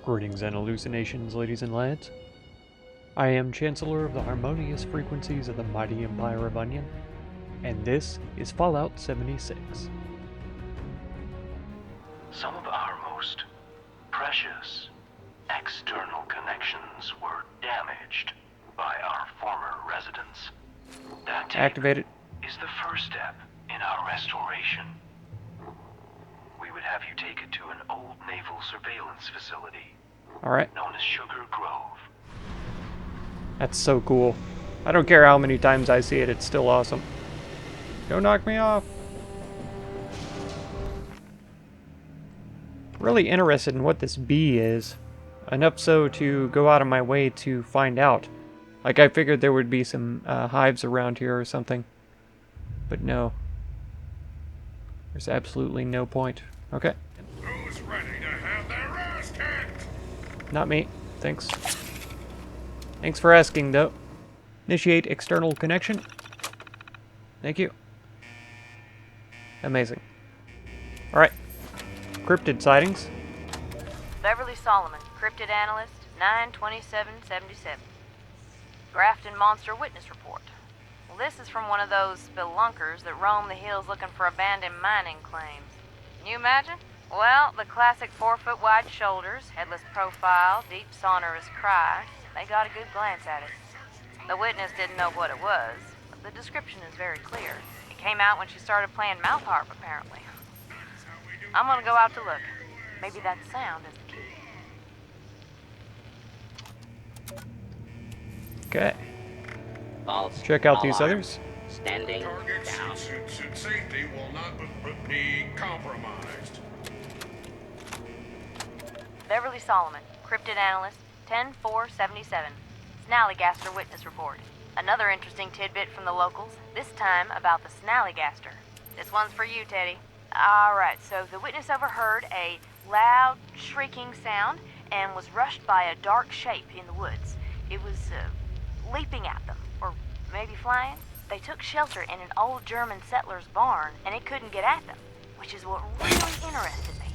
Greetings and hallucinations, ladies and lads. I am Chancellor of the harmonious frequencies of the mighty Empire of Onion, and this is Fallout 76. Some of our most precious external connections were damaged by our former residents. That tape Activated. is the first step in our restoration. We would have you take it to an old naval surveillance facility Alright, known as Sugar Grove. that's so cool. I don't care how many times I see it, it's still awesome. Don't knock me off. Really interested in what this bee is. Enough so to go out of my way to find out. Like I figured there would be some hives around here or something. But no. There's absolutely no point. Okay. Who's ready to have their ass kicked? Not me. Thanks. Thanks for asking, though. Initiate external connection. Thank you. Amazing. Alright. Cryptid sightings. Beverly Solomon, cryptid analyst, 9/27/77. Grafton Monster Witness Report. Well, this is from one of those spelunkers that roam the hills looking for abandoned mining claims. Can you imagine? Well, the classic 4-foot wide shoulders, headless profile, deep sonorous cry. They got a good glance at it. The witness didn't know what it was, but the description is very clear. It came out when she started playing mouth harp, apparently. I'm gonna go out to look. Maybe that sound is the key. Okay. False Check out these alarm. others. Standing Target's down. safety will not be compromised. Beverly Solomon, cryptid analyst, 10/4/77. Snallygaster Witness Report. Another interesting tidbit from the locals, this time about the Snallygaster. This one's for you, Teddy. Alright, so the witness overheard a loud, shrieking sound and was rushed by a dark shape in the woods. It was leaping at them, or maybe flying. They took shelter in an old German settler's barn, and it couldn't get at them, which is what really interested me.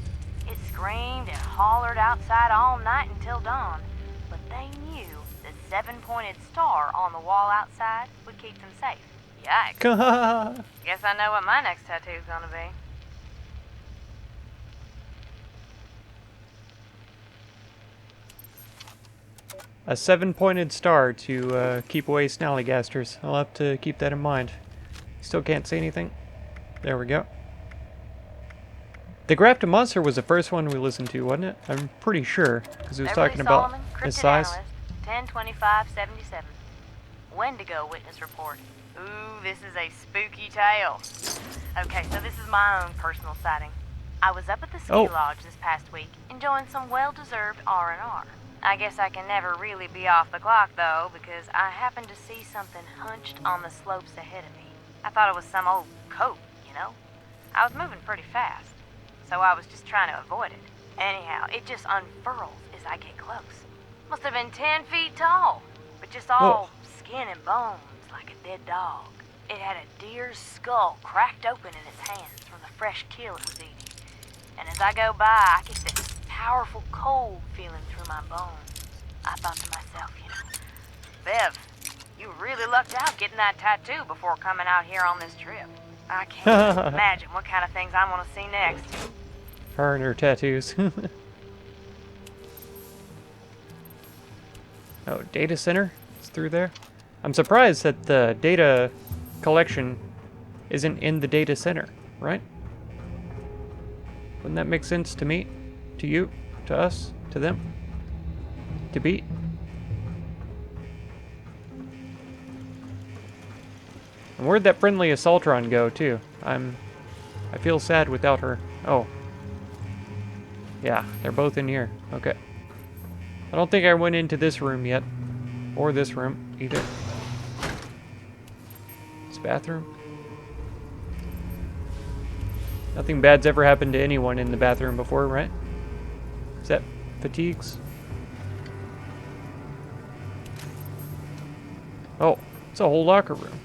It screamed and hollered outside all night until dawn, but they knew the 7-pointed star on the wall outside would keep them safe. Yikes. Guess I know what my next tattoo's gonna be. A 7-pointed star to keep away snallygasters. I'll have to keep that in mind. Still can't see anything. There we go. The Grafton Monster was the first one we listened to, wasn't it? I'm pretty sure, because he was Beverly talking about Solomon, his cryptid size. analyst, 10/25/77. Wendigo Witness Report. Ooh, this is a spooky tale. Okay, so this is my own personal sighting. I was up at the ski lodge this past week, enjoying some well-deserved R&R. I guess I can never really be off the clock, though, because I happened to see something hunched on the slopes ahead of me. I thought it was some old coat, you know? I was moving pretty fast, so I was just trying to avoid it. Anyhow, it just unfurls as I get close. Must have been 10 feet tall, but just all skin and bones like a dead dog. It had a deer's skull cracked open in its hands from the fresh kill it was eating. And as I go by, I get this powerful cold feeling through my bones. I thought to myself, you know, Bev, you really lucked out getting that tattoo before coming out here on this trip. I can't imagine what kind of things I'm gonna see next. Her and her tattoos. Oh, data center? It's through there? I'm surprised that the data collection isn't in the data center, right? Wouldn't that make sense to me? To you? To us? To them? To be? And where'd that friendly Assaultron go, too? I feel sad without her. Oh. Yeah, they're both in here. Okay. I don't think I went into this room yet. Or this room, either. This bathroom. Nothing bad's ever happened to anyone in the bathroom before, right? Is that fatigues? Oh, it's a whole locker room.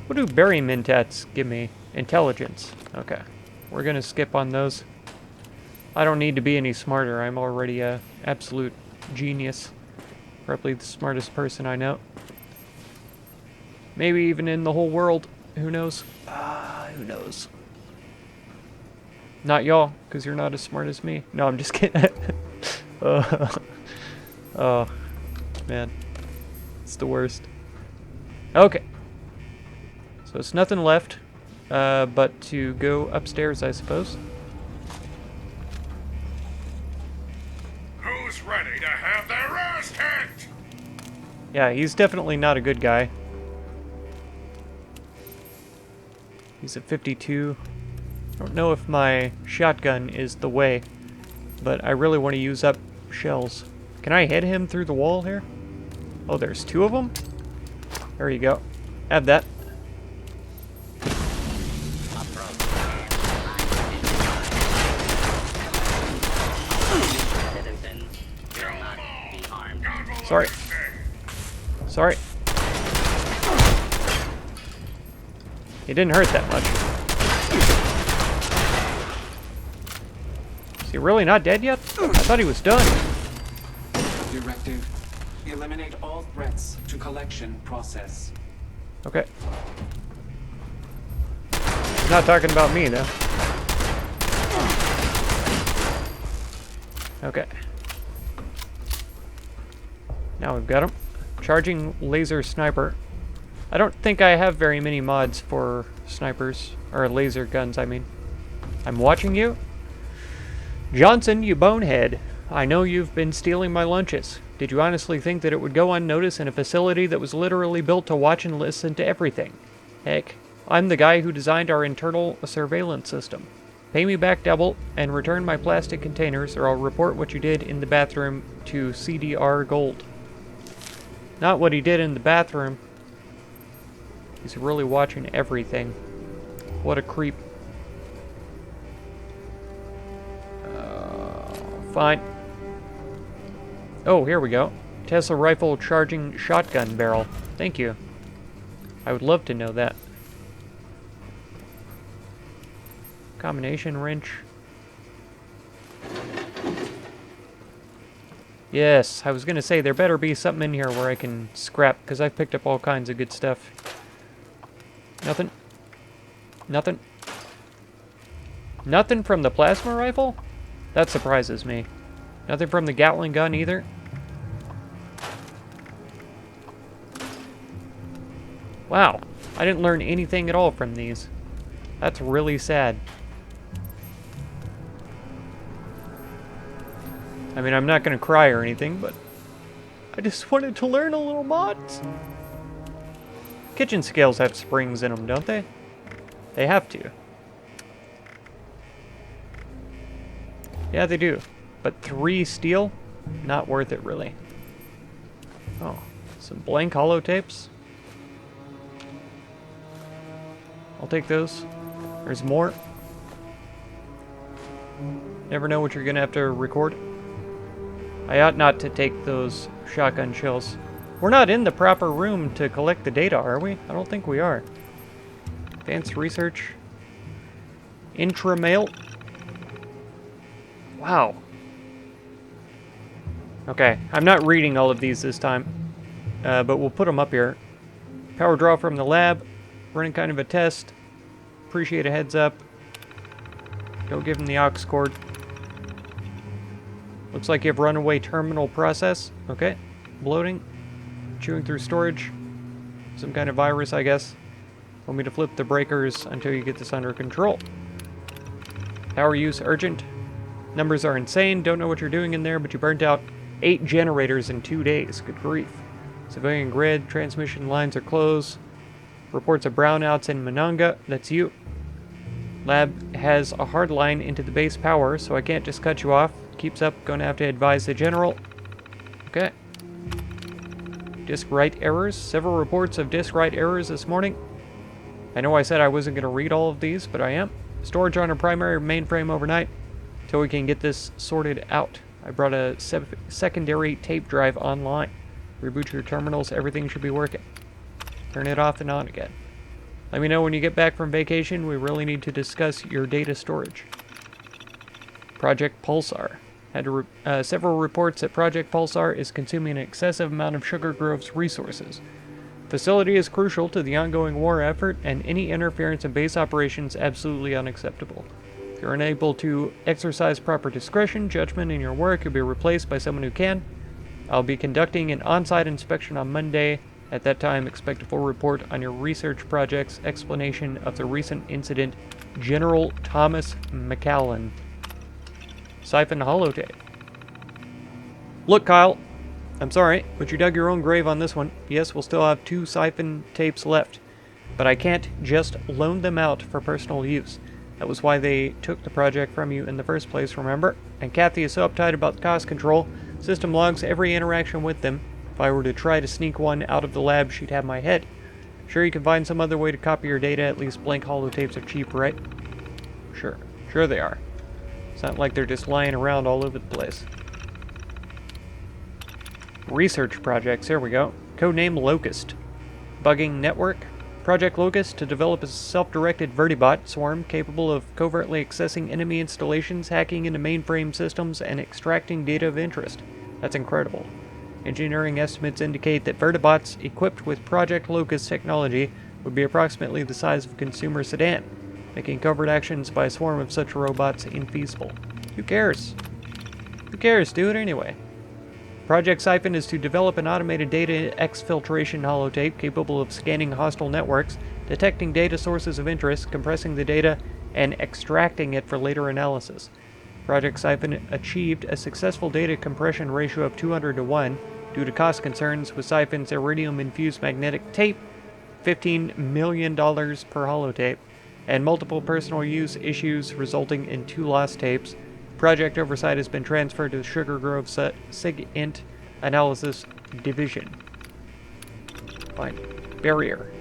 What do berry mentats give me? Intelligence. Okay. We're gonna skip on those. I don't need to be any smarter. I'm already a absolute genius. Probably the smartest person I know. Maybe even in the whole world. Who knows? Who knows? Not y'all, because you're not as smart as me. No, I'm just kidding. Oh, man. It's the worst. Okay. So it's nothing left but to go upstairs, I suppose. Who's ready to have their ass kicked? Yeah, he's definitely not a good guy. He's at 52. I don't know if my shotgun is the way, but I really want to use up shells. Can I hit him through the wall here? Oh, there's 2 of them? There you go. Have that. Citizens will not be harmed. Sorry. Sorry. He didn't hurt that much. Is he really not dead yet? I thought he was done. Directive. Eliminate all threats to collection process. Okay. He's not talking about me, though. Okay. Now we've got him. Charging laser sniper. I don't think I have very many mods for snipers. Or laser guns, I mean. I'm watching you. Johnson, you bonehead. I know you've been stealing my lunches. Did you honestly think that it would go unnoticed in a facility that was literally built to watch and listen to everything? Heck, I'm the guy who designed our internal surveillance system. Pay me back double and return my plastic containers, or I'll report what you did in the bathroom to CDR Gold. Not what he did in the bathroom. He's really watching everything. What a creep. Fine. Oh, here we go. Tesla rifle charging shotgun barrel. Thank you. I would love to know that. Combination wrench. Yes, I was gonna say there better be something in here where I can scrap, because I've picked up all kinds of good stuff. Nothing. Nothing. Nothing from the plasma rifle? That surprises me. Nothing from the Gatling gun either? Wow, I didn't learn anything at all from these. That's really sad. I mean, I'm not gonna cry or anything, but I just wanted to learn a little mods. Kitchen scales have springs in them, don't they? They have to. Yeah, they do. But 3 steel? Not worth it, really. Oh, some blank holotapes. I'll take those. There's more. Never know what you're gonna have to record. I ought not to take those shotgun shells. We're not in the proper room to collect the data, are we? I don't think we are. Advanced research. Intramail. Wow. Okay, I'm not reading all of these this time, but we'll put them up here. Power draw from the lab. Running kind of a test. Appreciate a heads up. Don't give him the aux cord. Looks like you have runaway terminal process. Okay. Bloating. Chewing through storage. Some kind of virus, I guess. Want me to flip the breakers until you get this under control. Power use urgent. Numbers are insane. Don't know what you're doing in there, but you burnt out 8 generators in 2 days. Good grief. Civilian grid. Transmission lines are closed. Reports of brownouts in Monongah. That's you. Lab has a hard line into the base power, so I can't just cut you off. Keeps up. Going to have to advise the general. Okay. Disk write errors. Several reports of disk write errors this morning. I know I said I wasn't going to read all of these, but I am. Storage on a primary mainframe overnight till we can get this sorted out. I brought a secondary tape drive online. Reboot your terminals. Everything should be working. Turn it off and on again. Let me know when you get back from vacation. We really need to discuss your data storage. Project Pulsar. Several reports that Project Pulsar is consuming an excessive amount of Sugar Grove's resources. Facility is crucial to the ongoing war effort, and any interference in base operations absolutely unacceptable. If you're unable to exercise proper discretion, judgment in your work, you'll be replaced by someone who can. I'll be conducting an on-site inspection on Monday. At that time, expect a full report on your research project's explanation of the recent incident. General Thomas McAllen. SIPHON holotape. Look, Kyle. I'm sorry, but you dug your own grave on this one. Yes, we'll still have 2 SIPHON tapes left, but I can't just loan them out for personal use. That was why they took the project from you in the first place, remember? And Kathy is so uptight about the cost control, system logs every interaction with them. If I were to try to sneak one out of the lab, she'd have my head. Sure you can find some other way to copy your data, at least blank holotapes are cheap, right? Sure. Sure they are. It's not like they're just lying around all over the place. Research projects, here we go. Codename Locust. Bugging network. Project Locust to develop a self-directed vertibot swarm capable of covertly accessing enemy installations, hacking into mainframe systems, and extracting data of interest. That's incredible. Engineering estimates indicate that vertibots equipped with Project Locust technology would be approximately the size of a consumer sedan, making covert actions by a swarm of such robots infeasible. Who cares? Who cares? Do it anyway. Project SIPHON is to develop an automated data exfiltration holotape capable of scanning hostile networks, detecting data sources of interest, compressing the data, and extracting it for later analysis. Project SIPHON achieved a successful data compression ratio of 200 to 1 due to cost concerns with SIPHON's iridium-infused magnetic tape, $15 million per holotape, and multiple personal use issues resulting in 2 lost tapes. Project oversight has been transferred to the Sugar Grove SIG-INT Analysis Division. Fine. Barrier.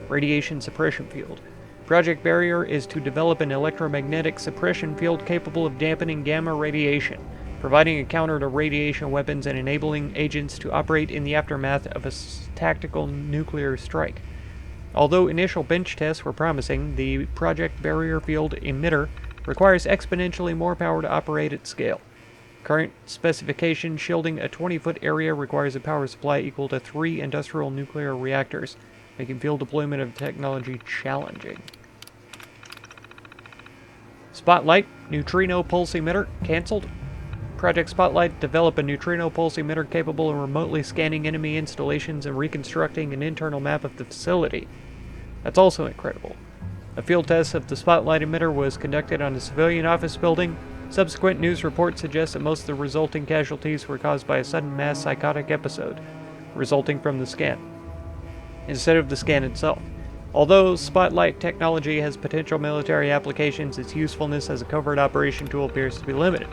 Radiation Suppression Field. Project Barrier is to develop an electromagnetic suppression field capable of dampening gamma radiation, providing a counter to radiation weapons and enabling agents to operate in the aftermath of a tactical nuclear strike. Although initial bench tests were promising, the Project Barrier Field emitter requires exponentially more power to operate at scale. Current specification shielding a 20-foot area requires a power supply equal to 3 industrial nuclear reactors, making field deployment of the technology challenging. Spotlight, neutrino pulse emitter, cancelled. Project Spotlight develop a neutrino pulse emitter capable of remotely scanning enemy installations and reconstructing an internal map of the facility. That's also incredible. A field test of the Spotlight emitter was conducted on a civilian office building. Subsequent news reports suggest that most of the resulting casualties were caused by a sudden mass psychotic episode, resulting from the scan, instead of the scan itself. Although Spotlight technology has potential military applications, its usefulness as a covert operation tool appears to be limited.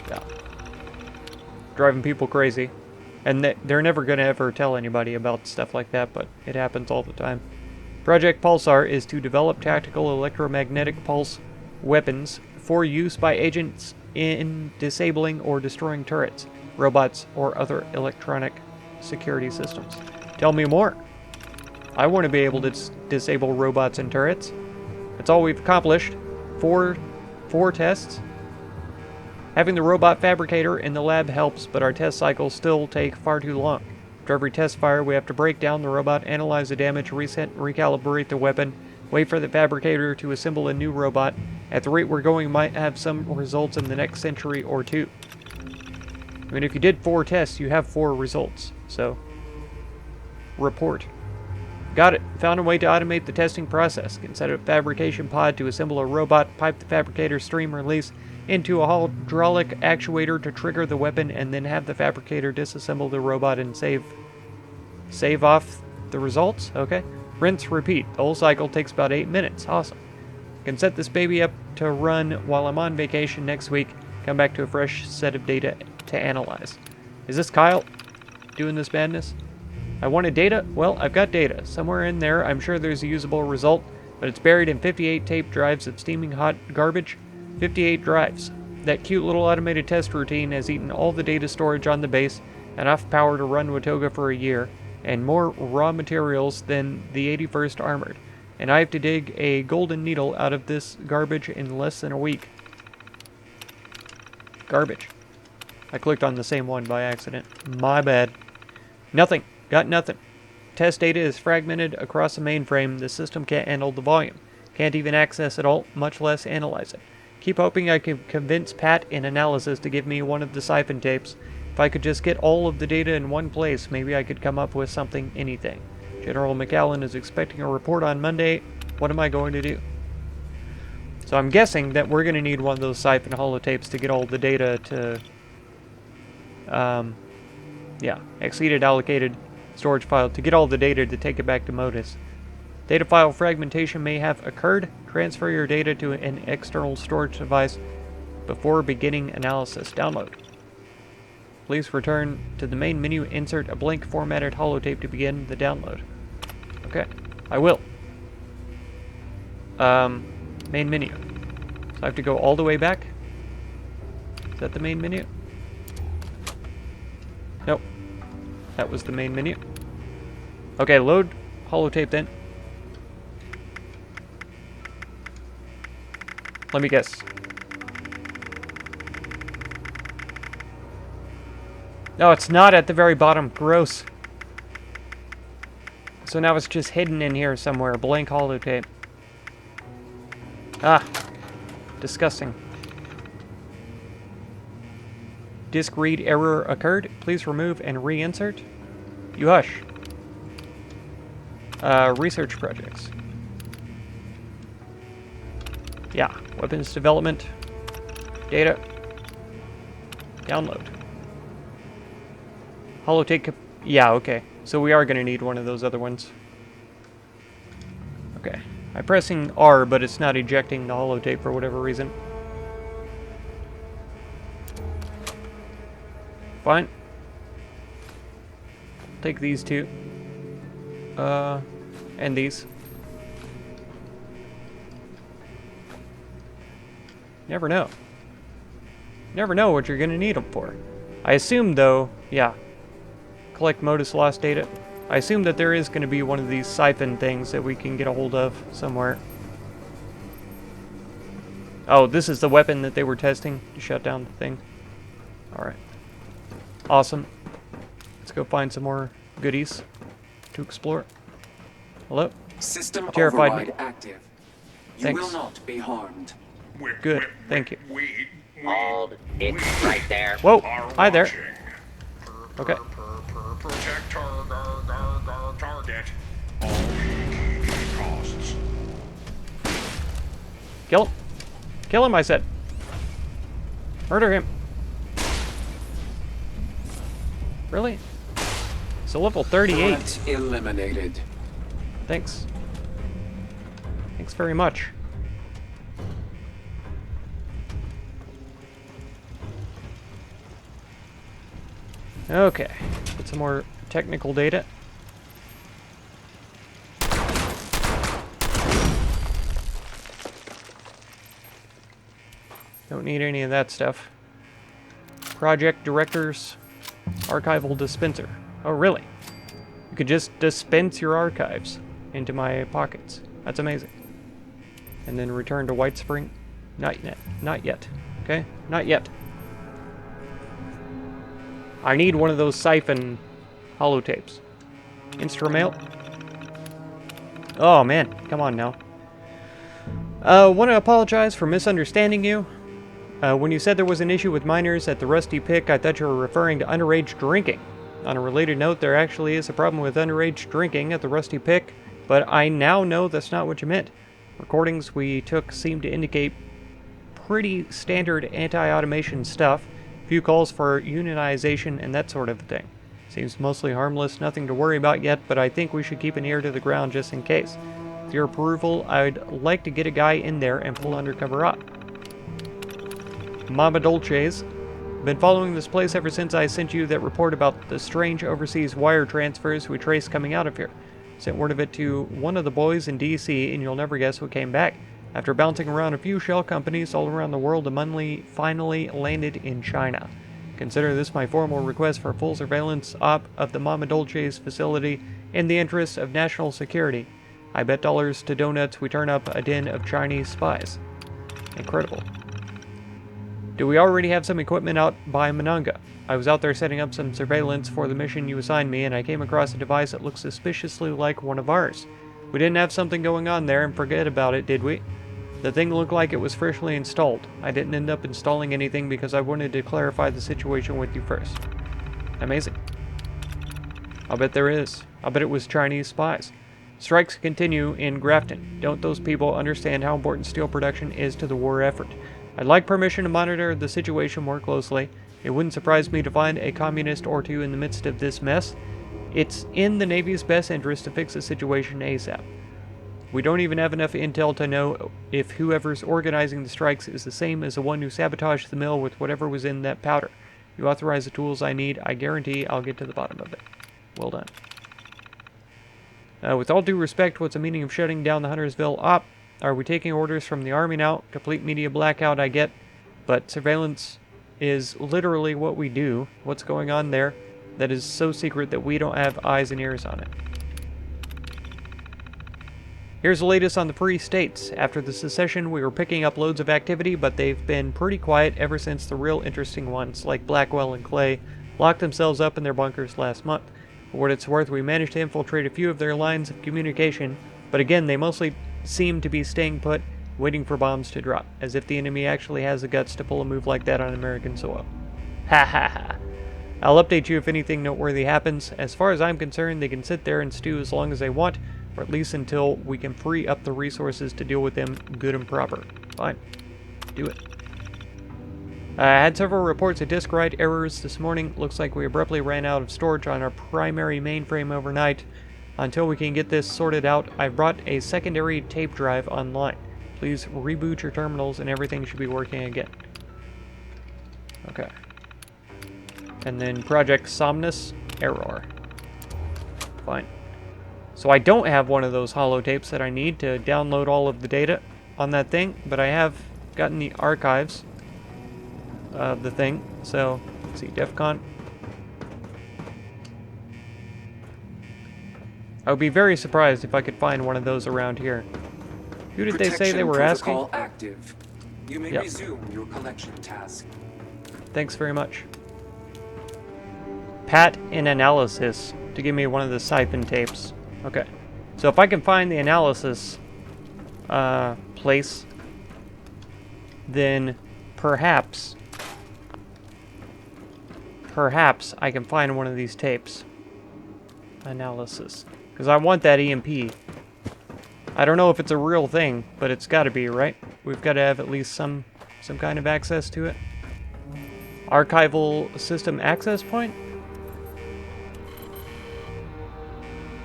Yeah. Driving people crazy. And they're never going to ever tell anybody about stuff like that, but it happens all the time. Project Pulsar is to develop tactical electromagnetic pulse weapons for use by agents in disabling or destroying turrets, robots, or other electronic security systems. Tell me more. I want to be able to disable robots and turrets. That's all we've accomplished. Four tests. Having the robot fabricator in the lab helps, but our test cycles still take far too long. After every test fire, we have to break down the robot, analyze the damage, reset and recalibrate the weapon, wait for the fabricator to assemble a new robot. At the rate we're going, might have some results in the next century or 2. I mean, if you did 4 tests, you have 4 results. So, report. Got it. Found a way to automate the testing process. Can set up a fabrication pod to assemble a robot, pipe the fabricator stream release into a hydraulic actuator to trigger the weapon, and then have the fabricator disassemble the robot and save off the results. Okay. Rinse, repeat. The whole cycle takes about 8 minutes. Awesome. Can set this baby up to run while I'm on vacation next week. Come back to a fresh set of data to analyze. Is this Kyle doing this madness? I wanted data? Well, I've got data. Somewhere in there, I'm sure there's a usable result, but it's buried in 58 tape drives of steaming hot garbage. 58 drives. That cute little automated test routine has eaten all the data storage on the base, enough power to run Watoga for a year, and more raw materials than the 81st Armored. And I have to dig a golden needle out of this garbage in less than a week. Garbage. I clicked on the same one by accident. My bad. Nothing. Got nothing. Test data is fragmented across the mainframe. The system can't handle the volume. Can't even access it all, much less analyze it. Keep hoping I can convince Pat in analysis to give me one of the SIPHON tapes. If I could just get all of the data in one place, maybe I could come up with something, anything. General McAllen is expecting a report on Monday. What am I going to do? So I'm guessing that we're going to need one of those SIPHON holotapes to get all the data to... yeah, exceeded allocated storage file to get all the data to take it back to Modus. Data file fragmentation may have occurred. Transfer your data to an external storage device before beginning analysis. Download. Please return to the main menu. Insert a blank formatted holotape to begin the download. Okay, I will. Main menu. So I have to go all the way back? Is that the main menu? Nope. That was the main menu. Okay, load holotape then. Let me guess. No, it's not at the very bottom. Gross. So now it's just hidden in here somewhere. Blank holotape. Ah. Disgusting. Disk read error occurred. Please remove and reinsert. You hush. Research projects. Yeah. Weapons development. Data. Download. Holotape. Yeah, okay. So we are going to need one of those other ones. Okay. I'm pressing R, but it's not ejecting the holotape for whatever reason. Fine. Take these two. And these. Never know. Never know what you're going to need them for. I assume, though, yeah. Collect Modus lost data. I assume that there is going to be one of these SIPHON things that we can get a hold of somewhere. Oh, this is the weapon that they were testing to shut down the thing. Alright. Awesome. Let's go find some more goodies to explore. Hello? System Terrified override me. active. You Thanks. will not be harmed. Good. Thank you. We Hold it right there. Whoa. are Hi there. watching. Okay. Protect target. All PPP costs. Kill him. Kill him, I said. Murder him. Really? So level 38. Threat eliminated. Thanks. Thanks very much. Okay. Get some more technical data. Don't need any of that stuff. Project directors. Archival dispenser. Oh, really? You could just dispense your archives into my pockets. That's amazing. And then return to White Spring. Not yet. Not yet. Okay? Not yet. I need one of those SIPHON holotapes. Instrumail. Oh, man. Come on now. Want to apologize for misunderstanding you. When you said there was an issue with minors at the Rusty Pick, I thought you were referring to underage drinking. On a related note, there actually is a problem with underage drinking at the Rusty Pick, but I now know that's not what you meant. Recordings we took seem to indicate pretty standard anti-automation stuff, few calls for unionization and that sort of thing. Seems mostly harmless, nothing to worry about yet, but I think we should keep an ear to the ground just in case. With your approval, I'd like to get a guy in there and pull undercover op. Mama Dolce's. Been following this place ever since I sent you that report about the strange overseas wire transfers we traced coming out of here. Sent word of it to one of the boys in DC, and you'll never guess what came back. After bouncing around a few shell companies all around the world, the money finally landed in China. Consider this my formal request for full surveillance op of the Mama Dolce's facility in the interest of national security. I bet dollars to donuts we turn up a den of Chinese spies. Incredible. Do we already have some equipment out by Monongah? I was out there setting up some surveillance for the mission you assigned me, and I came across a device that looks suspiciously like one of ours. We didn't have something going on there and forget about it, did we? The thing looked like it was freshly installed. I didn't end up installing anything because I wanted to clarify the situation with you first. Amazing. I'll bet there is. I'll bet it was Chinese spies. Strikes continue in Grafton. Don't those people understand how important steel production is to the war effort? I'd like permission to monitor the situation more closely. It wouldn't surprise me to find a communist or two in the midst of this mess. It's in the Navy's best interest to fix the situation ASAP. We don't even have enough intel to know if whoever's organizing the strikes is the same as the one who sabotaged the mill with whatever was in that powder. You authorize the tools I need. I guarantee I'll get to the bottom of it. Well done. With all due respect, what's the meaning of shutting down the Huntersville op? Are we taking orders from the Army now? Complete media blackout, I get. But surveillance is literally what we do. What's going on there that is so secret that we don't have eyes and ears on it? Here's the latest on the Free States. After the secession, we were picking up loads of activity, but they've been pretty quiet ever since the real interesting ones, like Blackwell and Clay, locked themselves up in their bunkers last month. For what it's worth, we managed to infiltrate a few of their lines of communication, but again, they mostly seem to be staying put, waiting for bombs to drop, as if the enemy actually has the guts to pull a move like that on American soil. Ha ha ha. I'll update you if anything noteworthy happens. As far as I'm concerned, they can sit there and stew as long as they want, or at least until we can free up the resources to deal with them good and proper. Fine. Do it. I had several reports of disk write errors this morning. Looks like we abruptly ran out of storage on our primary mainframe overnight. Until we can get this sorted out, I brought a secondary tape drive online. Please reboot your terminals and everything should be working again. Okay. And then Project Somness, error. Fine. So I don't have one of those holotapes that I need to download all of the data on that thing, but I have gotten the archives of the thing. So, let's see, DEFCON. I would be very surprised if I could find one of those around here. Who did they say they were asking? Protocol active. You may resume your collection task. Thanks very much. Pat in analysis to give me one of the SIPHON tapes. Okay. So if I can find the analysis place, then perhaps I can find one of these tapes. Analysis. Because I want that EMP. I don't know if it's a real thing, but it's got to be, right? We've got to have at least some kind of access to it. Archival system access point?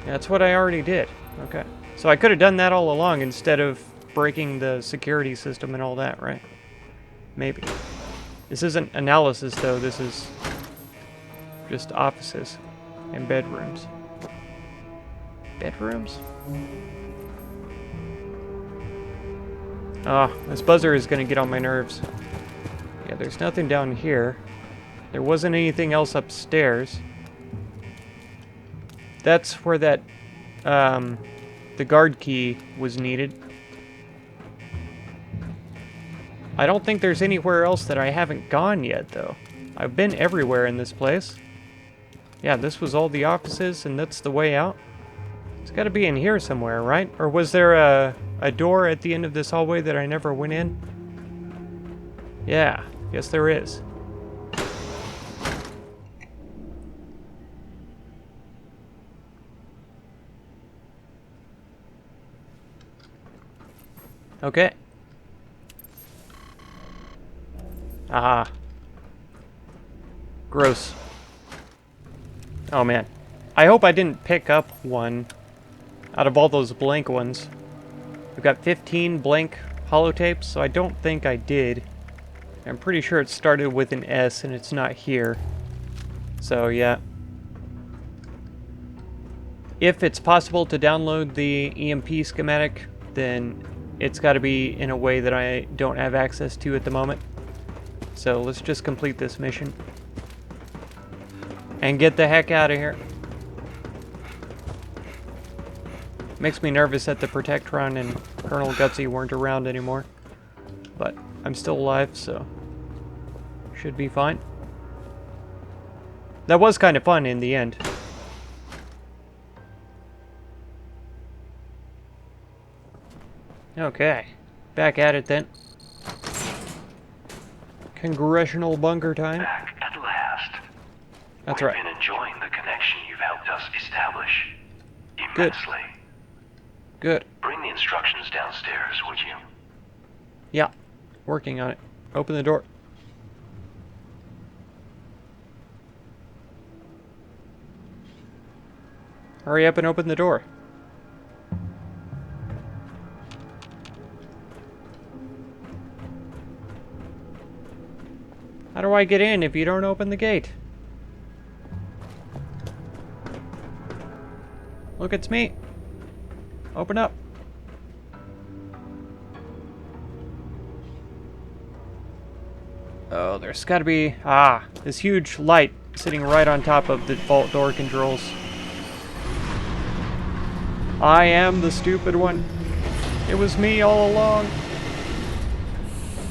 That's what I already did. Okay. So I could have done that all along instead of breaking the security system and all that, right? Maybe. This isn't analysis, though. This is just offices and bedrooms. Bedrooms? Ah, this buzzer is going to get on my nerves. Yeah, there's nothing down here. There wasn't anything else upstairs. That's where that, the guard key was needed. I don't think there's anywhere else that I haven't gone yet, though. I've been everywhere in this place. Yeah, this was all the offices, and that's the way out. It's got to be in here somewhere, right? Or was there a door at the end of this hallway that I never went in? Yeah, yes there is. Okay. Aha. Gross. Oh man. I hope I didn't pick up one out of all those blank ones. We've got 15 blank holotapes, so I don't think I did. I'm pretty sure it started with an S and it's not here. So yeah. If it's possible to download the EMP schematic, then it's got to be in a way that I don't have access to at the moment. So let's just complete this mission. And get the heck out of here. Makes me nervous that the Protectron and Colonel Gutsy weren't around anymore. But I'm still alive, so Should be fine. That was kind of fun in the end. Okay. Back at it then. Congressional bunker time. Back at last. That's We've right. been enjoying the connection you've helped us establish. Good. Immensely. Good. Bring the instructions downstairs, would you? Yeah. Working on it. Open the door. Hurry up and open the door. How do I get in if you don't open the gate? Look, it's me. Open up. Oh, there's gotta be... Ah, this huge light sitting right on top of the vault door controls. I am the stupid one. It was me all along.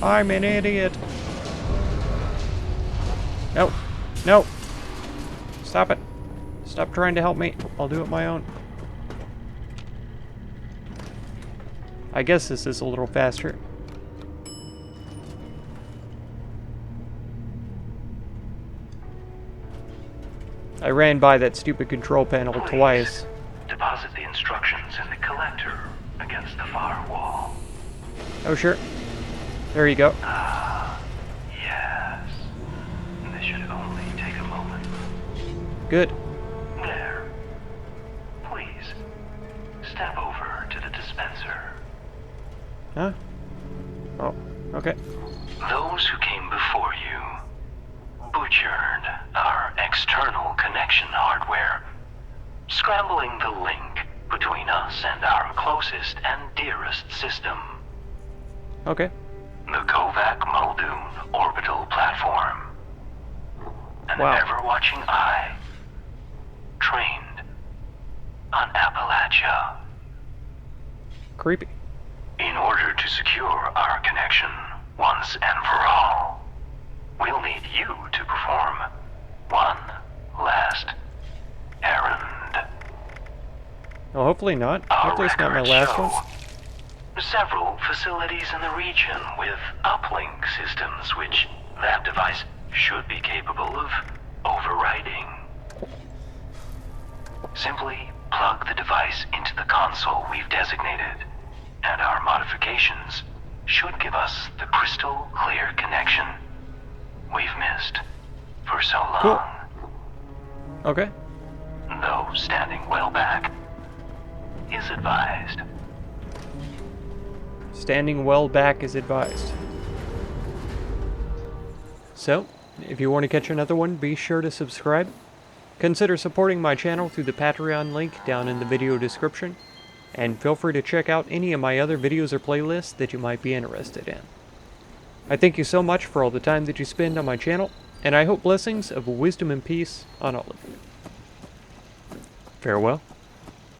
I'm an idiot. No. No. Stop it. Stop trying to help me. I'll do it my own. I guess this is a little faster. I ran by that stupid control panel Please. twice. Deposit the instructions in the collector against the far wall. Oh, sure. There you go. Yes. This should only take a moment. Good. There. Please, step over to the dispenser. Huh? Oh, okay. Those who came before you butchered our external connection hardware, scrambling the link between us and our closest and dearest system, Okay. the Kovac Muldoon orbital platform. An Wow. ever-watching eye, trained on Appalachia. Creepy. In order to secure our connection once and for all, we'll need you to perform one last errand. Oh, hopefully not. Our Hopefully it's not my records last show one. several facilities in the region with uplink systems which that device should be capable of overriding. Simply plug the device into the console we've designated, and our modifications should give us the crystal clear connection we've missed for so long. Cool. Okay. Though standing well back is advised. Standing well back is advised. So, if you want to catch another one, be sure to subscribe. Consider supporting my channel through the Patreon link down in the video description. And feel free to check out any of my other videos or playlists that you might be interested in. I thank you so much for all the time that you spend on my channel, and I hope blessings of wisdom and peace on all of you. Farewell.